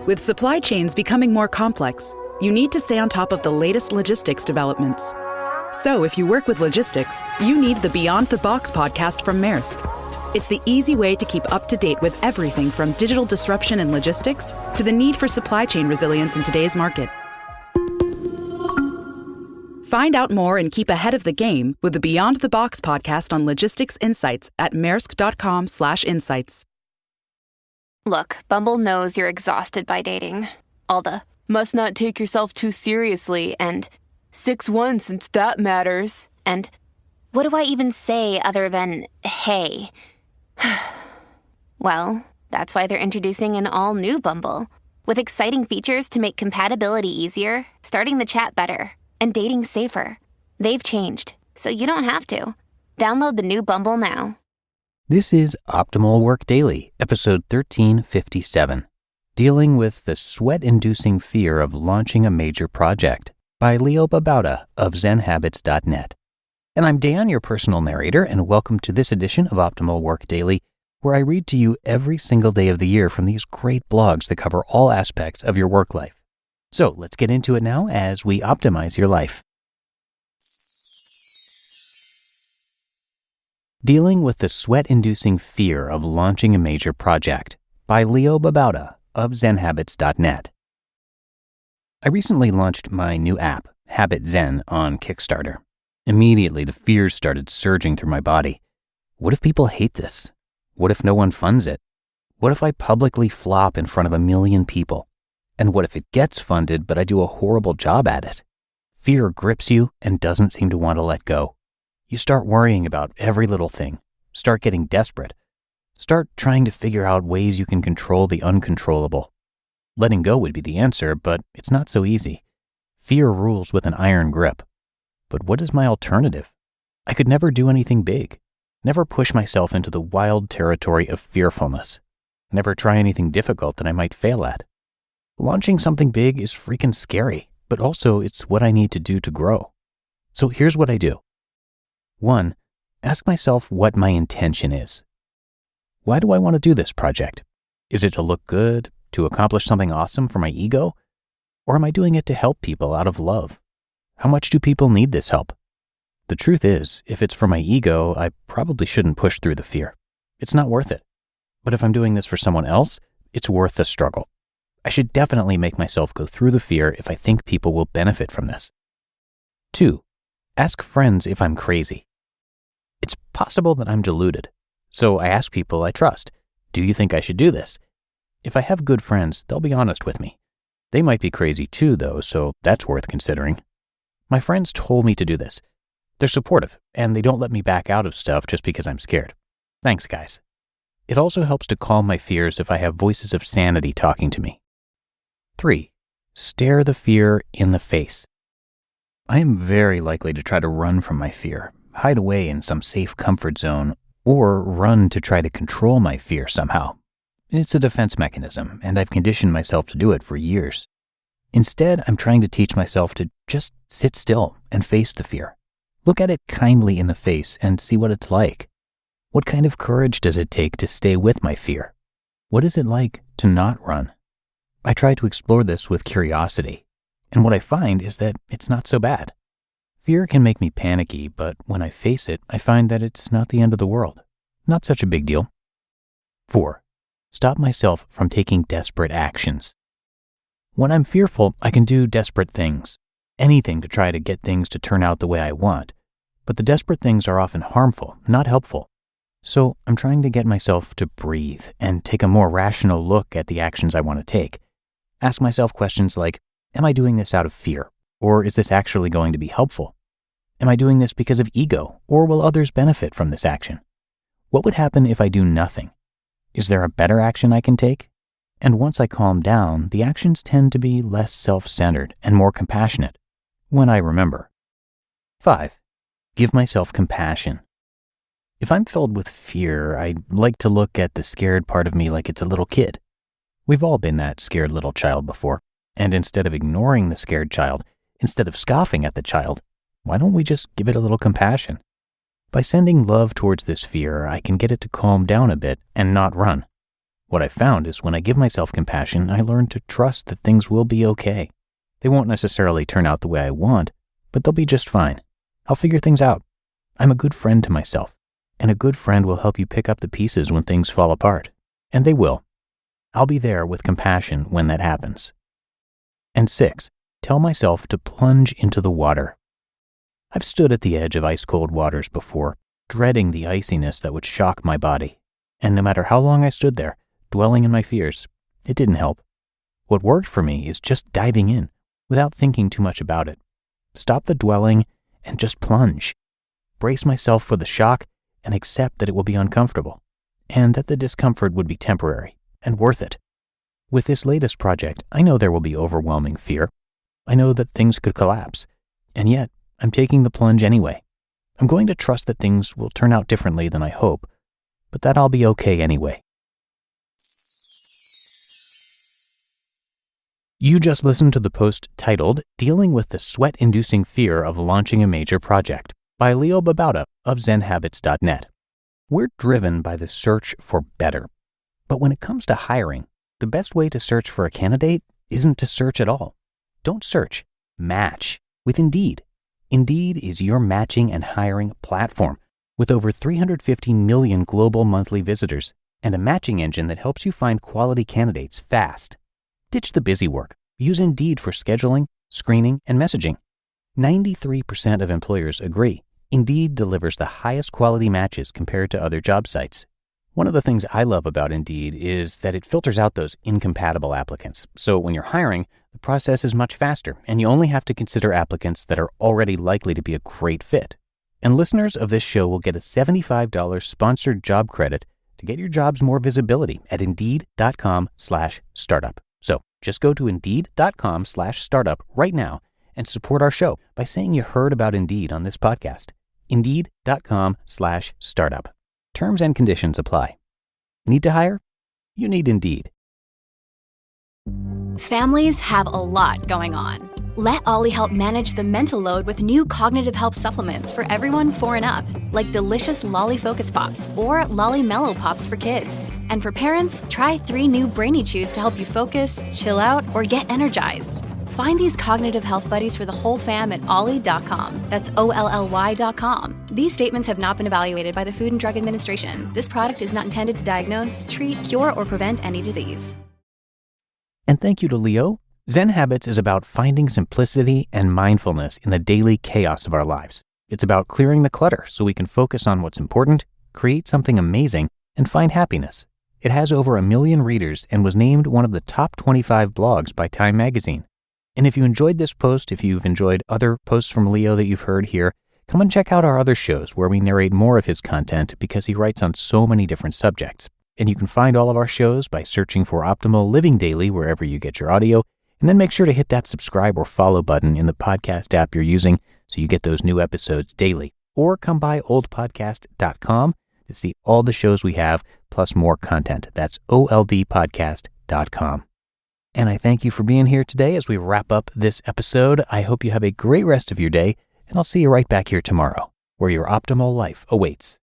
With supply chains becoming more complex, you need to stay on top of the latest logistics developments. So if you work with logistics, you need the Beyond the Box podcast from Maersk. It's the easy way to keep up to date with everything from digital disruption in logistics to the need for supply chain resilience in today's market. Find out more and keep ahead of the game with the Beyond the Box podcast on logistics insights at maersk.com/insights. Look, Bumble knows you're exhausted by dating. All the must not take yourself too seriously and 6'1" since that matters. And what do I even say other than hey? Well, that's why they're introducing an all-new Bumble with exciting features to make compatibility easier, starting the chat better, and dating safer. They've changed, so you don't have to. Download the new Bumble now. This is Optimal Work Daily, episode 1357, Dealing with the Sweat-Inducing Fear of Launching a Major Project by Babauta of ZenHabits.net. And I'm Dan, your personal narrator, and welcome to this edition of Optimal Work Daily, where I read to you every single day of the year from these great blogs that cover all aspects of your work life. So let's get into it now as we optimize your life. Dealing with the Sweat-Inducing Fear of Launching a Major Project by Babauta of ZenHabits.net. I recently launched my new app, Habit Zen, on Kickstarter. Immediately, the fears started surging through my body. What if people hate this? What if no one funds it? What if I publicly flop in front of 1 million people? And what if it gets funded, but I do a horrible job at it? Fear grips you and doesn't seem to want to let go. You start worrying about every little thing, start getting desperate, start trying to figure out ways you can control the uncontrollable. Letting go would be the answer, but it's not so easy. Fear rules with an iron grip. But what is my alternative? I could never do anything big, never push myself into the wild territory of fearfulness, never try anything difficult that I might fail at. Launching something big is freaking scary, but also it's what I need to do to grow. So here's what I do. 1. Ask myself what my intention is. Why do I want to do this project? Is it to look good, to accomplish something awesome for my ego? Or am I doing it to help people out of love? How much do people need this help? The truth is, if it's for my ego, I probably shouldn't push through the fear. It's not worth it. But if I'm doing this for someone else, it's worth the struggle. I should definitely make myself go through the fear if I think people will benefit from this. 2. Ask friends if I'm crazy. It's possible that I'm deluded, so I ask people I trust, do you think I should do this? If I have good friends, they'll be honest with me. They might be crazy too, though, so that's worth considering. My friends told me to do this. They're supportive, and they don't let me back out of stuff just because I'm scared. Thanks, guys. It also helps to calm my fears if I have voices of sanity talking to me. 3. Stare the fear in the face. I am very likely to try to run from my fear, hide away in some safe comfort zone, or run to try to control my fear somehow. It's a defense mechanism, and I've conditioned myself to do it for years. Instead, I'm trying to teach myself to just sit still and face the fear. Look at it kindly in the face and see what it's like. What kind of courage does it take to stay with my fear? What is it like to not run? I try to explore this with curiosity, and what I find is that it's not so bad. Fear can make me panicky, but when I face it, I find that it's not the end of the world. Not such a big deal. 4. Stop myself from taking desperate actions. When I'm fearful, I can do desperate things. Anything to try to get things to turn out the way I want. But the desperate things are often harmful, not helpful. So I'm trying to get myself to breathe and take a more rational look at the actions I want to take. Ask myself questions like, am I doing this out of fear? Or is this actually going to be helpful? Am I doing this because of ego? Or will others benefit from this action? What would happen if I do nothing? Is there a better action I can take? And once I calm down, the actions tend to be less self-centered and more compassionate, when I remember. 5. Give myself compassion. If I'm filled with fear, I like to look at the scared part of me like it's a little kid. We've all been that scared little child before, and instead of ignoring the scared child, instead of scoffing at the child, why don't we just give it a little compassion? By sending love towards this fear, I can get it to calm down a bit and not run. What I found is when I give myself compassion, I learn to trust that things will be okay. They won't necessarily turn out the way I want, but they'll be just fine. I'll figure things out. I'm a good friend to myself, and a good friend will help you pick up the pieces when things fall apart. And they will. I'll be there with compassion when that happens. And 6, tell myself to plunge into the water. I've stood at the edge of ice-cold waters before, dreading the iciness that would shock my body. And no matter how long I stood there, dwelling in my fears, it didn't help. What worked for me is just diving in, without thinking too much about it. Stop the dwelling and just plunge. Brace myself for the shock and accept that it will be uncomfortable, and that the discomfort would be temporary and worth it. With this latest project, I know there will be overwhelming fear. I know that things could collapse, and yet I'm taking the plunge anyway. I'm going to trust that things will turn out differently than I hope, but that I'll be okay anyway. You just listened to the post titled Dealing with the Sweat-Inducing Fear of Launching a Major Project by Leo Babauta of zenhabits.net. We're driven by the search for better. But when it comes to hiring, the best way to search for a candidate isn't to search at all. Don't search, match with Indeed. Indeed is your matching and hiring platform with over 350 million global monthly visitors and a matching engine that helps you find quality candidates fast. Ditch the busy work. Use Indeed for scheduling, screening, and messaging. 93% of employers agree Indeed delivers the highest quality matches compared to other job sites. One of the things I love about Indeed is that it filters out those incompatible applicants. So when you're hiring, the process is much faster, and you only have to consider applicants that are already likely to be a great fit. And listeners of this show will get a $75 sponsored job credit to get your jobs more visibility at Indeed.com/startup. So just go to Indeed.com/startup right now and support our show by saying you heard about Indeed on this podcast. Indeed.com/startup. Terms and conditions apply. Need to hire? You need Indeed. Families have a lot going on. Let Ollie help manage the mental load with new cognitive help supplements for everyone 4 and up, like delicious Lolly Focus Pops or Lolly Mellow Pops for kids. And for parents, try 3 new Brainy Chews to help you focus, chill out, or get energized. Find these cognitive health buddies for the whole fam at ollie.com. That's OLLY.com. These statements have not been evaluated by the Food and Drug Administration. This product is not intended to diagnose, treat, cure, or prevent any disease. And thank you to Leo. Zen Habits is about finding simplicity and mindfulness in the daily chaos of our lives. It's about clearing the clutter so we can focus on what's important, create something amazing, and find happiness. It has over 1 million readers and was named one of the top 25 blogs by Time Magazine. And if you enjoyed this post, if you've enjoyed other posts from Leo that you've heard here, come and check out our other shows where we narrate more of his content because he writes on so many different subjects. And you can find all of our shows by searching for Optimal Living Daily wherever you get your audio. And then make sure to hit that subscribe or follow button in the podcast app you're using so you get those new episodes daily. Or come by oldpodcast.com to see all the shows we have, plus more content. That's oldpodcast.com. And I thank you for being here today as we wrap up this episode. I hope you have a great rest of your day, and I'll see you right back here tomorrow, where your optimal life awaits.